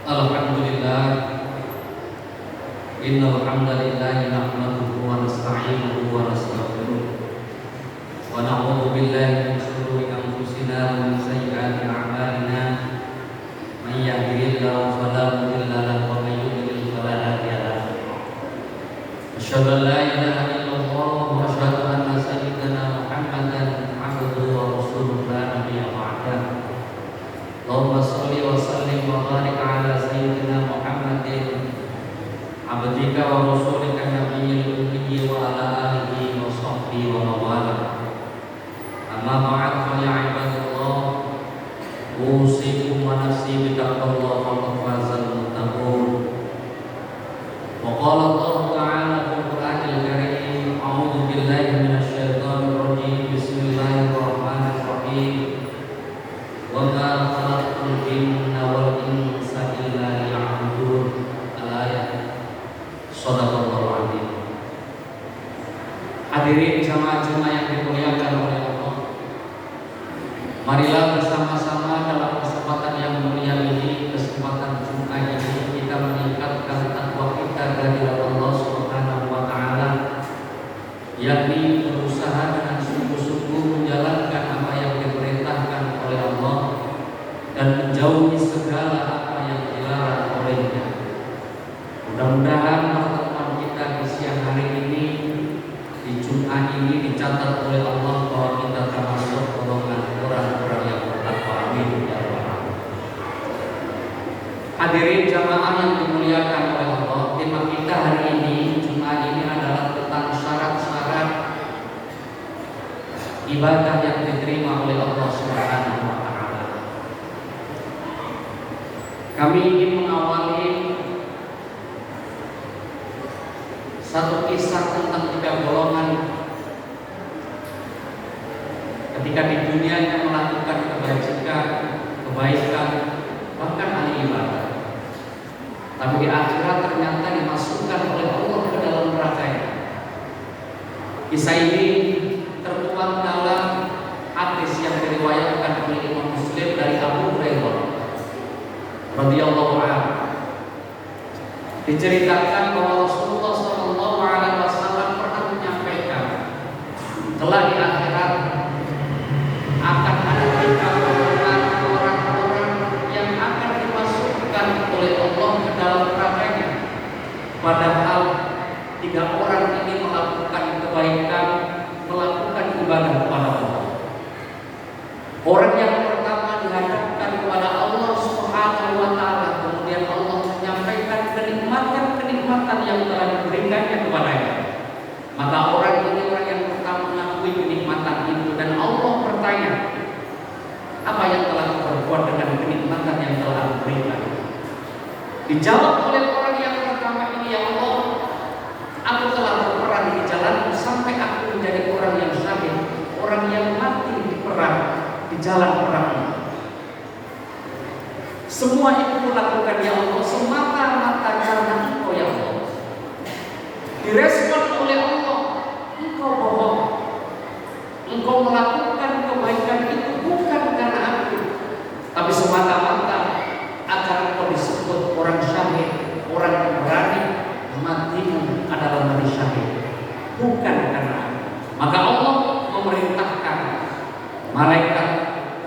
Alhamdulillah, innal hamdalillah nahmaduhu wa nasta'inuhu wa nastaghfiruh wa na'udzu billahi min shururi anfusina wa min sayyiati a'malina. May yahdihillahu fala mudilla lahu wa may yudlil fala hadiya lahu. Asyhadu an la ilaha illallah wa asyhadu anna sayyidana Muhammadan 'abduhu wa rasuluhu la nabiyya ba'dahu. Allahumma shalli wa sallim wa barik ala sayyidina Muhammadin abdika wa rasulika nabiyyil ummi wa ala alihi wa sahbihi wa mawala. Amma ba'd, fa ya ibadallah, usikum wa nafsi bi taqwallah faqad fazal muttaqun. Wa qala Allah ta'ala fil Qur'anil Karim, a'udzu billahi minasy syaithanir rajim. Bismillahirrahmanirrahim. Wa ma khalaqtul jinna wal insa illa liya'budun. Al-ayat. Shadaqallahul adzim. Hadirin jamaah-jamaah yang dimuliakan oleh Allah, marilah bersama-sama dalam kesempatan yang mulia ini, kesempatan Jumat ini, kita meningkatkan takwa kita dari Allah Subhanahu wa taala, yakni berusaha dengan sungguh-sungguh menjalankan apa yang diperintahkan oleh Allah dan menjauhi segala apa yang dilarang olehnya. Mudah-mudahan pertemuan kita di siang hari ini, di Jumat ini, dicatat oleh Allah bahwa kita termasuk golongan orang-orang yang bertakwa. Amin ya rabbal alamin. Hadirin jamaah yang dimuliakan oleh Allah, tema kita hari ini, Jumat ini, adalah tentang syarat-syarat ibadah yang diterima oleh Allah Subhanahu wa taala. Kami ingin mengawali satu kisah tentang tiga golongan ketika di dunianya melakukan kebajikan, kebaikan, bahkan ahli ibadah, tapi di akhirat ternyata dimasukkan oleh Allah ke dalam nerakanya. Kisah ini tertuang dalam hadis yang diriwayatkan oleh Imam Muslim dari Abu Hurairah radhiyallahu anhu. Diceritakan bahwa Rasulullah SAW pernah menyampaikan, telah di akhirat akan ada tiga golongan orang-orang yang akan dimasukkan oleh Allah ke dalam nerakanya. Padahal tiga orang ini melakukan kebaikan, melakukan ibadah kepada Allah. Orang yang pertama dihadapkan kepada Allah Subhanahu wa taala, kemudian Allah menyampaikan kenikmatan yang telah diberikannya kepadanya. Maka orang ini orang yang pertama mengakui kenikmatan itu, dan Allah bertanya, apa yang telah diperbuat dengan kenikmatan yang telah diberikan? Dijawab oleh orang yang pertama ini, ya Allah, aku telah berperang di jalanmu sampai aku menjadi orang yang syahid, orang yang mati di perang, di jalan perang. Semua itu kulakukan ya Allah semata-mata karena Engkau ya Allah. Direspon oleh Allah, Engkau bohong. Engkau melakukan kebaikan itu bukan karena aku, tapi semata-mata agar Engkau disebut orang syahid, orang yang berani matimu adalah mati syahid, bukan karena aku. Maka Allah memerintahkan malaikat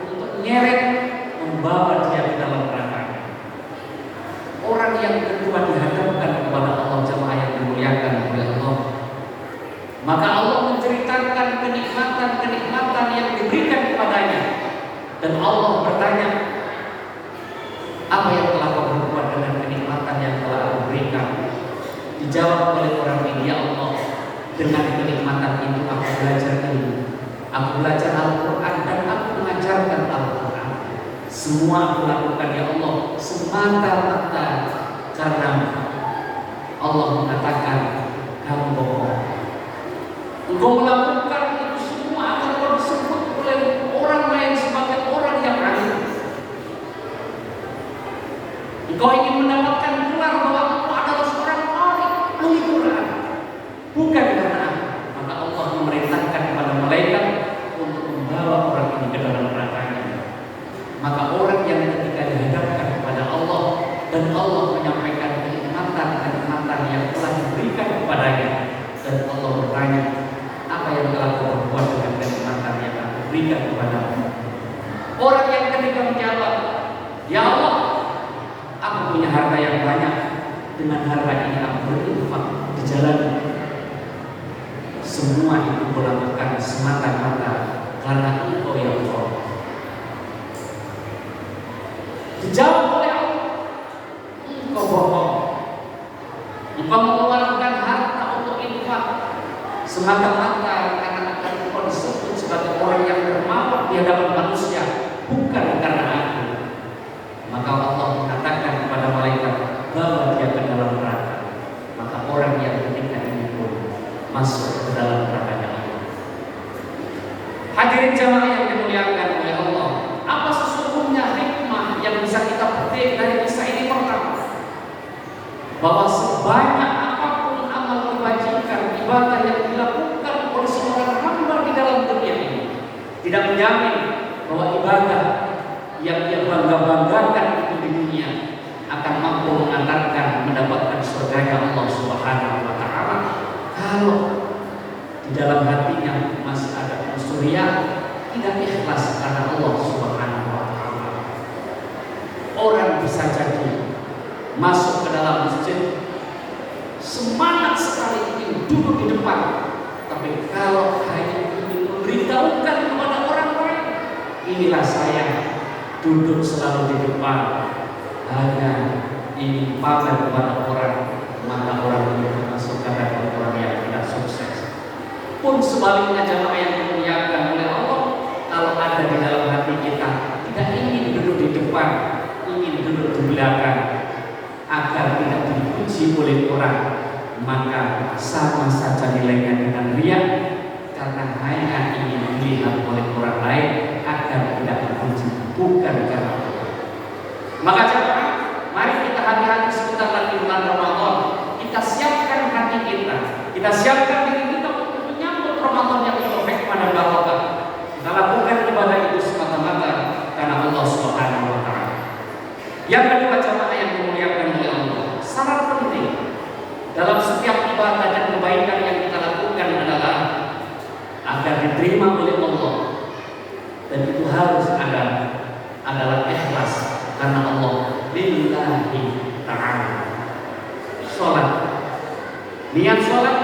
untuk nyeret membawa dia ke dalam neraka. Orang yang kedua dihadapkan kepada Allah, jemaah yang dimuliakan oleh Allah. Maka Allah menceritakan kenikmatan yang diberikan kepadanya, dan Allah bertanya, apa yang telah kau berbuat dengan kenikmatan yang telah aku berikan? Dijawab oleh orang ini, ya Allah, dengan kenikmatan itu aku belajar ilmu, aku belajar Al-Quran, dan aku mengajarkan Al-Quran. Semua aku lakukan ya Allah semata-mata karena Allah mengatakan kamu bohong. Engkau melakukan itu semua agar kau disebut oleh orang lain sebagai orang yang alim. Engkau ingin mendapatkan gelar bahwa engkau adalah seorang ahli Quran, bukan karena aku. Maka Allah memerintahkan kepada malaikat untuk membawa orang ini ke dalam nerakanya. Maka orang yang ketika dihadapkan kepada Allah dan dan Allah menyampaikan kenikmatan yang telah diberikan kepadanya, dan Allah bertanya, apa yang telah kau perbuat dengan kenikmatan yang aku berikan kepadamu? Orang yang ketika menjawab, ya Allah, aku punya harta yang banyak, dengan harta ini aku berinfak di jalan. Semua itu kau lakukan semata-mata karena Engkau ya Allah. Dijawab oleh Allah, engkau bohong. Engkau mengeluarkan harta untuk infak semata-mata karena engkau disebut sebagai orang yang dermawan di hadapan manusia, bukan karena aku. Maka Allah mengatakan kepada malaikat, bawa dia ke dalam neraka. Maka orang yang ketika ini pun masuk ke dalam nerakanya Allah. Hadirin jamaah yang dimuliakan oleh Allah, apa sesungguhnya hikmah yang bisa kita petik dari kisah ini? Pertama, bahwa sebanyak apapun amal kebajikan, ibadah yang dilakukan oleh seorang hamba di dalam dunia ini, tidak menjamin bahwa ibadah yang dia bangga-banggakan itu di dunia akan mampu mengantarkan mendapatkan surganya Allah Subhanahu wa Ta'ala, kalau di dalam hatinya masih ada unsur yang tidak ikhlas karena Allah Subhanahu wa Ta'ala. Orang bisa jadi masuk ke dalam masjid semangat sekali ingin duduk di depan, tapi kalau hanya ingin memberitahukan kepada orang lain, inilah saya duduk selalu di depan, hanya ingin pamer kepada orang, maka orang ini termasuk kategori orang yang tidak sukses. Pun sebaliknya jamaah yang dimuliakan oleh Allah, kalau ada di dalam hati kita tidak ingin duduk di depan, ingin duduk di belakang agar tidak dipuji oleh orang, maka sama saja nilainya dengan riya, karena hanya ingin dilihat oleh orang lain agar tidak dipuji, bukan karena Allah. Maka jemaah, mari kita hati-hati sebentar lagi bulan Ramadan. Kita siapkan hati kita siapkan diri kita untuk menyambut Ramadan yang penuh hikmah dan barokah. Kita lakukan ibadah itu semata-mata karena Allah Subhanahu wa Ta'ala. Yang kedua jemaah yang dimuliakan oleh Allah, syarat penting dalam setiap ibadah dan kebaikan yang kita lakukan agar diterima oleh Allah, dan itu harus adalah ikhlas karena Allah lillahi ta'ala. Sholat, niat sholat,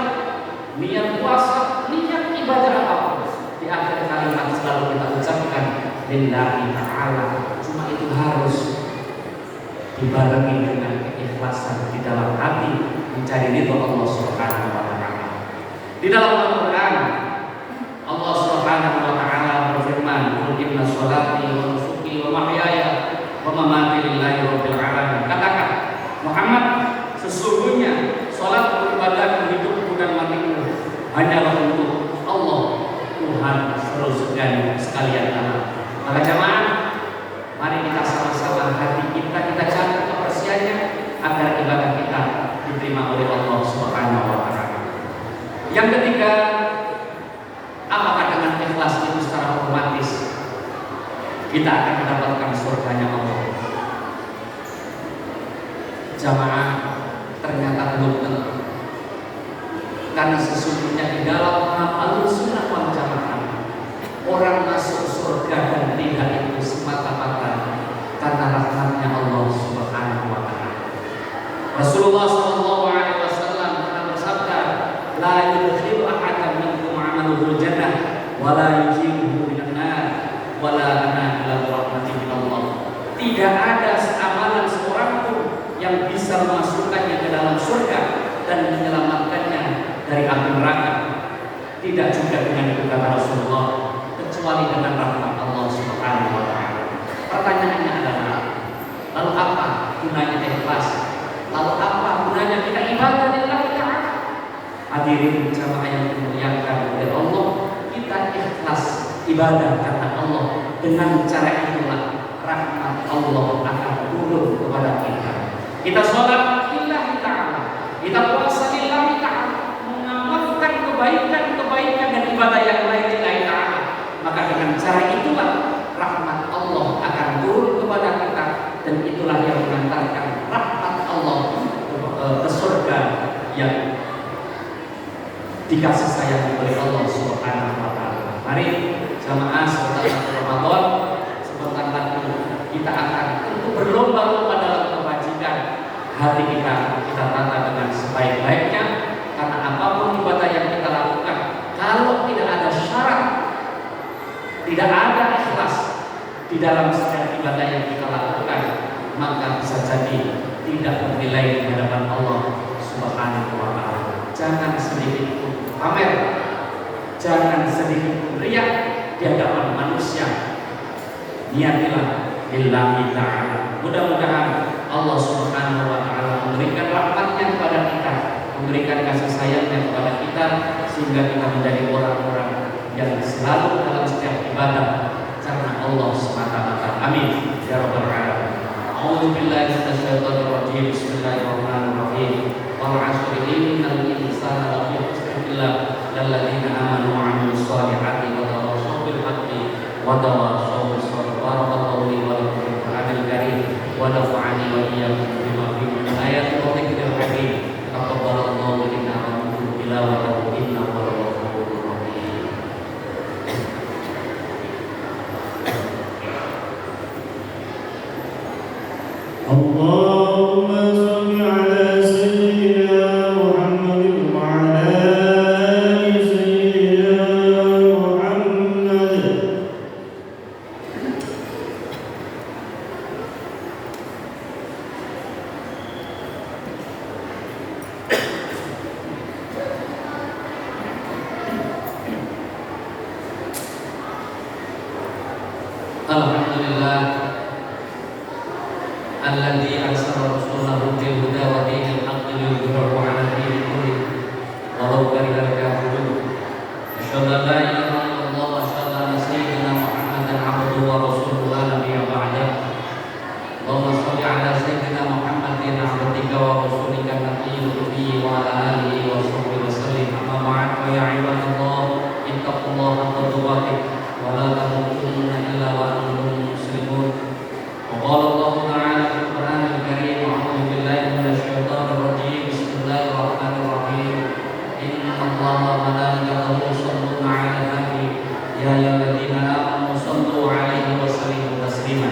niat puasa, niat ibadah apapun, di akhir kalimat selalu kita ucapkan lillahi ta'ala. Cuma itu harus dibarengi dengan keikhlasan di dalam hati, mencari ridho Allah Subhanahu wa Ta'ala. Di dalam Al-Quran Allah Subhanahu wa Ta'ala berfirman, qul inna sholati wa nusuki wa mahyaya wa mamati lillahi rabbil alamin. Katakan, Muhammad, sesungguhnya salat, ibadah, hidupku dan matiku hanyalah untuk Allah, Tuhan seluruh sekalian alam. Maka jemaah, mari kita sama-sama hati kita cari kebersihannya agar ibadah kita diterima oleh Allah Subhanahu wa Ta'ala. Yang ketiga, apakah dengan ikhlas itu secara otomatis kita akan mendapatkan surganya Allah? Jamaah, ternyata belum tentu. Karena sesungguhnya di dalam Ahlussunnah wal Jamaah, orang masuk surga dan tidak itu semata-mata karena rahmatnya Allah Subhanahu wa Ta'ala. Rasulullah sallallahu alaihi wasallam pernah bersabda, la yudkhilu ahadan minkum 'amaluhu jannah wa la yujibuhu minan nar wa la ana illa rahmatin min Allah. Tidak ada amalan seorang pun yang bisa memasukkannya ke dalam surga dan menyelamatkannya dari api neraka. Tidak juga dengan itu kata Rasulullah, kecuali dengan rahmat Allah Subhanahu wa Ta'ala. Pertanyaannya adalah, lalu apa gunanya ikhlas? Lalu apa gunanya kita ibadah lillahi ta'ala? Hadirin jamaah yang dimuliakan oleh Allah, kita ikhlas ibadah karena Allah. Dengan cara itulah rahmat Allah akan turun kepada kita. Kita sholat lillahi ta'ala, kita puasa lillahi ta'ala, mengamalkan kebaikan dan ibadah yang lain lillahi ta'ala. Maka dengan cara itulah rahmat Allah akan turun kepada kita, dan itulah yang mengantarkan rahmat dikasih sayang oleh Allah Subhanahu wa taala. Mari jamaah sebentar lagi Ramadan, sebentar lagi kita akan untuk berlomba-lomba dalam kebajikan. Hati kita tata dengan sebaik-baiknya, karena apapun ibadah yang kita lakukan, kalau tidak ada syarat, tidak ada ikhlas di dalam setiap ibadah yang kita lakukan, maka bisa jadi tidak bernilai di hadapan Allah Subhanahu wa taala. Jangan sedikit pun pamer, jangan sedikit pun riya di hadapan manusia. Niatilah lillahi ta'ala. Mudah-mudahan Allah Subhanahu wa taala memberikan rahmatnya kepada kita, memberikan kasih sayangnya kepada kita, sehingga kita menjadi orang-orang yang selalu dalam setiap ibadah karena Allah semata-mata. Amin ya rabbal alamin. A'udzu billahi minasyaitonir rajim. Bismillahirrahmanirrahim. Wal 'asri innal insana lafi khusr illa alladziina aamanu wa 'amilus shalihati wa tawassaw bil haqqi wa tawassaw bis sabr. Barakallahu li wa lakum fil Qur'anil karim wa nafa'ani wa iyyakum bima fihi min ayatin wa dzikril hakim. Taqabbalallahu minna wa minkum tilawatahu innahu huwal ghafurur rahim. Allahumma shalli ala sayyidina Muhammadin wa ala ali sayyidina Muhammad. Alhamdulillah alladzi arsala rasulahu bil huda wa dinil haqqi liyudhhirahu 'ala dini kulli walau karihal kafirun. Asyhadu an la ilaha illallah wa asyhadu anna sayyidina Muhammadan 'abduhu wa rasuluhu la nabiyya ba'dah. Allahumma shalli 'ala sayyidina Muhammadin 'abdika wa rasulika nabiyyil ummi wa 'ala alihi wa sahbihi wa sallim. Amma ba'd, fa ya 'ibadallah ittaqullaha haqqa tuqatih wa la tamutunna illa wa antum muslimun. Wa qala Allah ta'ala fil Qur'anil karim, a'udzu billahi minasyaitonir rajim. Bismillahirrahmanirrahim. Inna Allaha wa malaikatahu yusholluna 'alan nabi ya ayyuhalladzina amanu shallu 'alaihi wa sallimu taslima.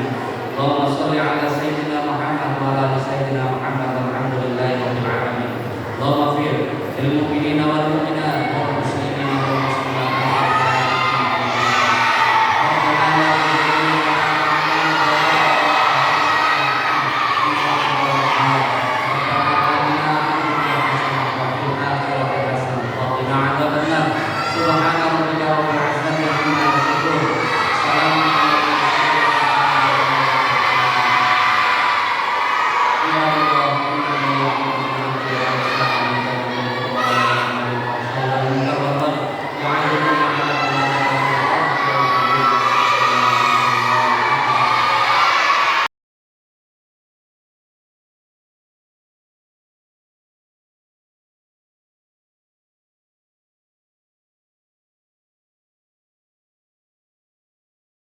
Allahumma shalli 'ala sayyidina Muhammad wa 'ala ali sayyidina Muhammad walhamdulillahi rabbil alamin. Allahumma fir lil mu'minina wal mu'minat wal muslimin